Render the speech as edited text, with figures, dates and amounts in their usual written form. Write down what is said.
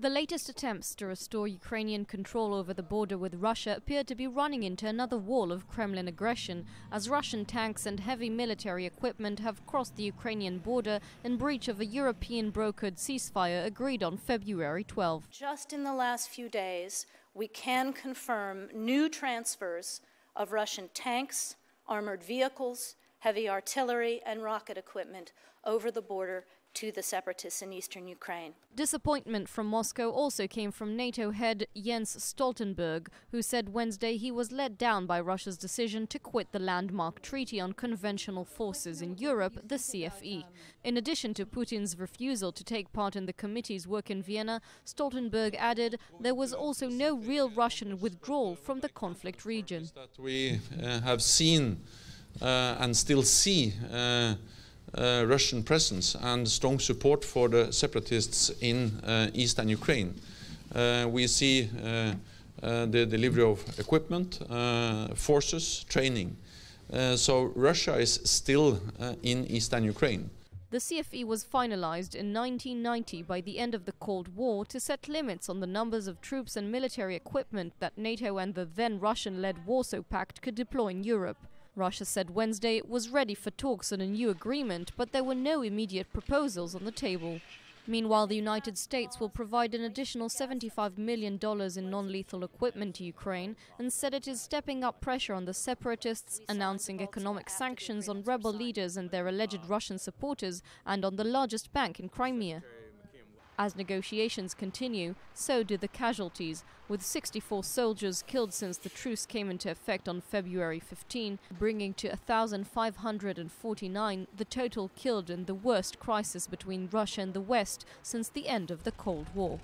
The latest attempts to restore Ukrainian control over the border with Russia appear to be running into another wall of Kremlin aggression, as Russian tanks and heavy military equipment have crossed the Ukrainian border in breach of a European-brokered ceasefire agreed on February 12. Just in the last few days, we can confirm new transfers of Russian tanks, armored vehicles, heavy artillery and rocket equipment over the border to the separatists in eastern Ukraine. Disappointment from Moscow also came from NATO head Jens Stoltenberg, who said Wednesday he was let down by Russia's decision to quit the landmark Treaty on Conventional Forces in Europe, the CFE. In addition to Putin's refusal to take part in the committee's work in Vienna, Stoltenberg added there was also no real Russian withdrawal from the conflict region. We have seen and still see Russian presence and strong support for the separatists in eastern Ukraine. We see the delivery of equipment, forces, training. So Russia is still in eastern Ukraine. The CFE was finalized in 1990 by the end of the Cold War to set limits on the numbers of troops and military equipment that NATO and the then Russian-led Warsaw Pact could deploy in Europe. Russia said Wednesday it was ready for talks on a new agreement, but there were no immediate proposals on the table. Meanwhile, the United States will provide an additional $75 million in non-lethal equipment to Ukraine and said it is stepping up pressure on the separatists, announcing economic sanctions on rebel leaders and their alleged Russian supporters and on the largest bank in Crimea. As negotiations continue, so do the casualties, with 64 soldiers killed since the truce came into effect on February 15, bringing to 1,549 the total killed in the worst crisis between Russia and the West since the end of the Cold War.